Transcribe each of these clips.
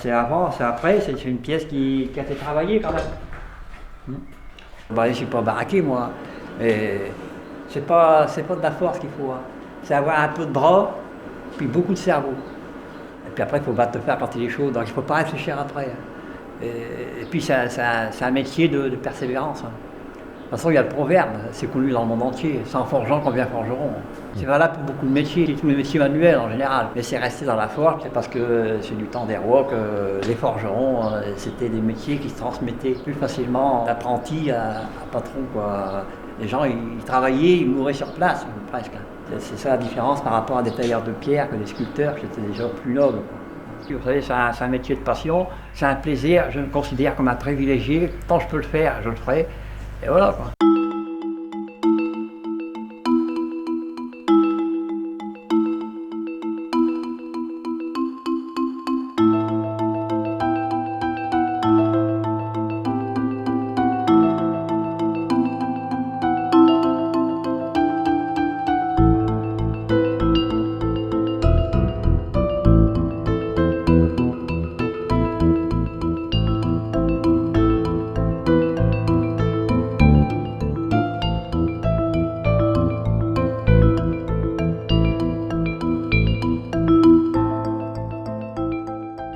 C'est avant, c'est après, c'est une pièce qui a été travaillée quand même. Je ne suis pas baraqué moi, mais c'est pas de la force qu'il faut. Hein. C'est avoir un peu de bras, puis beaucoup de cerveau. Et puis après, il faut battre le fer quand il est chaud, donc il ne faut pas réfléchir après. Et puis c'est un métier de persévérance. Hein. De toute façon, il y a le proverbe, c'est connu dans le monde entier, c'est en forgeant qu'on devient forgeron. C'est valable pour beaucoup de métiers, tous les métiers manuels en général. Mais c'est resté dans la forge, c'est parce que c'est du temps des rois que les forgerons, c'était des métiers qui se transmettaient plus facilement d'apprenti à patron, quoi. Les gens, ils travaillaient, ils mouraient sur place, presque. C'est ça la différence par rapport à des tailleurs de pierre, que des sculpteurs, qui étaient déjà plus nobles. Vous savez, c'est un métier de passion, c'est un plaisir, je me considère comme un privilégié. Tant que je peux le faire, je le ferai. Et voilà quoi.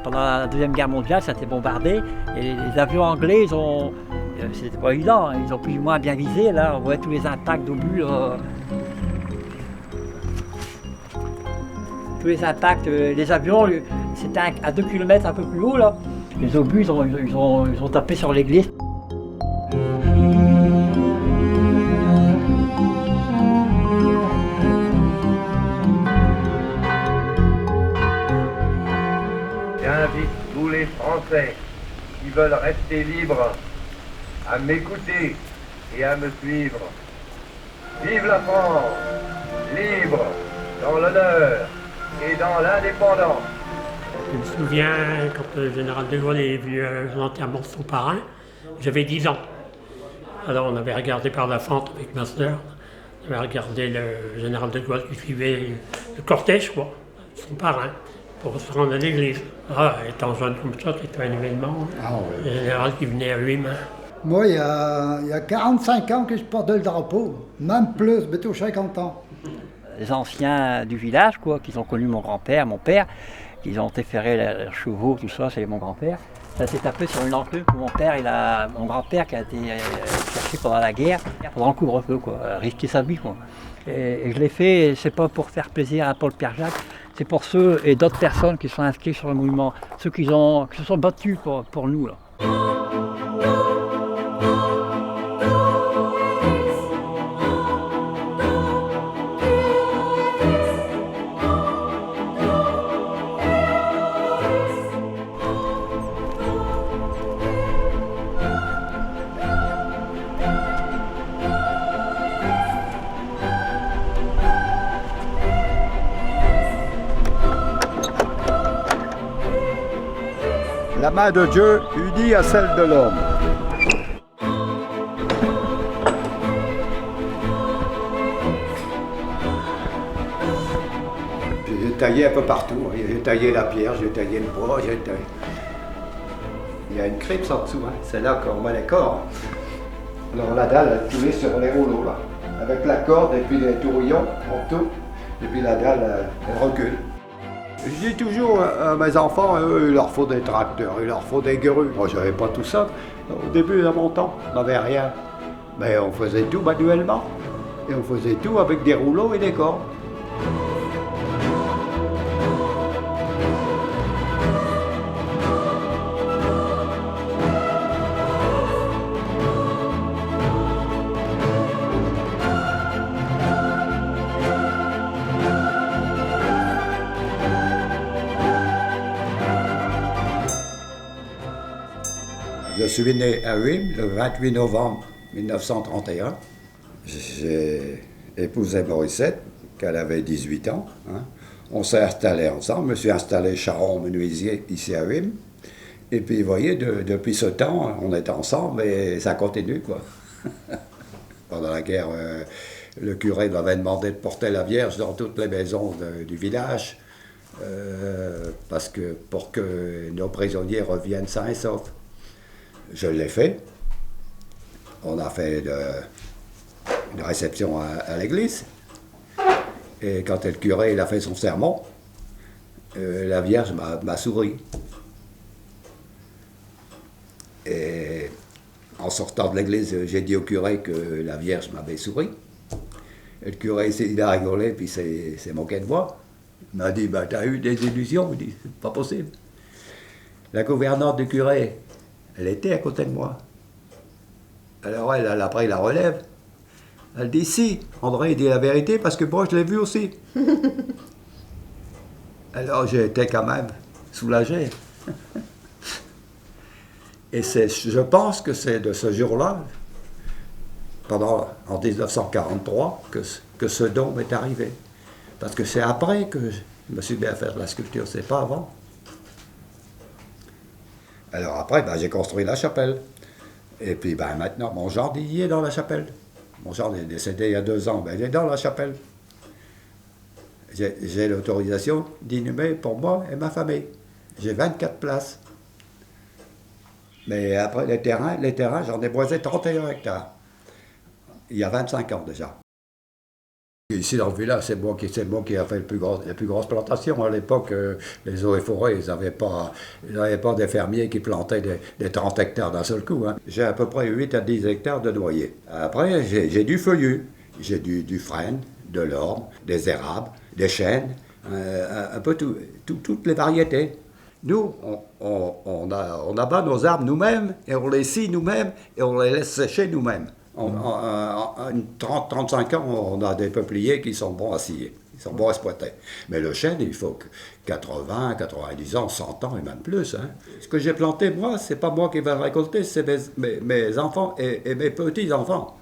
Pendant la Deuxième Guerre mondiale, ça a été bombardé et les avions anglais, c'était pas évident, hein, ils ont plus ou moins bien visé. Là, on voit tous les impacts d'obus. Tous les impacts, les avions, c'était à 2 km un peu plus haut. Là. Les obus, ils ont tapé sur l'église. J'invite tous les Français qui veulent rester libres à m'écouter et à me suivre. Vive la France, libre dans l'honneur et dans l'indépendance. Je me souviens quand le général de Gaulle est venu à l'enterrement de son parrain, j'avais 10 ans. Alors on avait regardé par la fente avec ma sœur, on avait regardé le général de Gaulle qui suivait le cortège, quoi, son parrain, pour se rendre à l'église. Ah, étant jeune comme ça, c'était un événement. Ah, oui. Le général qui venait à lui-même. Moi, il y a 45 ans que je porte le drapeau, même plus, bientôt 50 ans. Les anciens du village, quoi, qui ont connu mon grand-père, mon père, qui ont déferré leurs chevaux, tout ça, c'est mon grand-père. Ça s'est tapé sur une enclume que mon grand-père qui a été cherché pendant la guerre, pendant le couvre-feu, quoi, risquer sa vie, quoi. Et je l'ai fait, c'est pas pour faire plaisir à Paul Pierre-Jacques, c'est pour ceux et d'autres personnes qui sont inscrits sur le mouvement, ceux qui se sont battus pour nous, là. La main de Dieu unie à celle de l'homme. taillé un peu partout. J'ai taillé la pierre, j'ai taillé le bois, Il y a une crypte en dessous, hein. C'est là qu'on met les cordes. Alors la dalle, elle coulait sur les rouleaux, là. Avec la corde et puis les tourillons, en tout. Et puis la dalle, elle recule. Je dis toujours à mes enfants, eux, il leur faut des tracteurs, il leur faut des grues. Moi, j'avais pas tout ça. Au début, à mon temps, on n'avait rien. Mais on faisait tout manuellement. Et on faisait tout avec des rouleaux et des cordes. Je suis né à Huim le 28 novembre 1931. J'ai épousé Morissette, qu'elle avait 18 ans. Hein. On s'est installés ensemble. Je me suis installé charron-menuisier ici à Huim. Et puis, vous voyez, depuis ce temps, on est ensemble et ça continue, quoi. Pendant la guerre, le curé m'avait demandé de porter la Vierge dans toutes les maisons du village, pour que nos prisonniers reviennent sains et saufs. Je l'ai fait. On a fait une réception à l'église. Et quand le curé il a fait son sermon, la Vierge m'a souri. Et en sortant de l'église, j'ai dit au curé que la Vierge m'avait souri. Et le curé, il a rigolé, puis c'est moqué de moi. Il m'a dit, ben, t'as eu des illusions? Il dit, c'est pas possible. La gouvernante du curé, elle était à côté de moi. Alors elle a pris la relève. Elle dit, si, André dit la vérité parce que moi je l'ai vu aussi. Alors j'ai été quand même soulagé. Et je pense que c'est de ce jour-là, en 1943, que ce don m'est arrivé. Parce que c'est après que je me suis mis à faire de la sculpture, c'est pas avant. Alors après, ben, j'ai construit la chapelle. Et puis ben, maintenant, mon gendre, il est dans la chapelle. Mon gendre est décédé il y a 2 ans, ben, il est dans la chapelle. J'ai l'autorisation d'inhumer pour moi et ma famille. J'ai 24 places. Mais après, les terrains, j'en ai boisé 31 hectares. Il y a 25 ans déjà. Ici dans le village, c'est moi qui ai fait les plus grosses plantations. À l'époque, les eaux et forêts, ils n'avaient pas des fermiers qui plantaient des 30 hectares d'un seul coup. Hein. J'ai à peu près 8 à 10 hectares de noyers. Après, j'ai du feuillu. J'ai du frêne, de l'orme, des érables, des chênes, un peu toutes les variétés. Nous, on abat nos arbres nous-mêmes, et on les scie nous-mêmes, et on les laisse sécher nous-mêmes. En 30-35 ans, on a des peupliers qui sont bons à scier, ils sont bons à exploiter. Mais le chêne, il faut 80, 90 ans, 100 ans et même plus. Hein. Ce que j'ai planté, moi, c'est pas moi qui vais le récolter, c'est mes enfants et mes petits-enfants.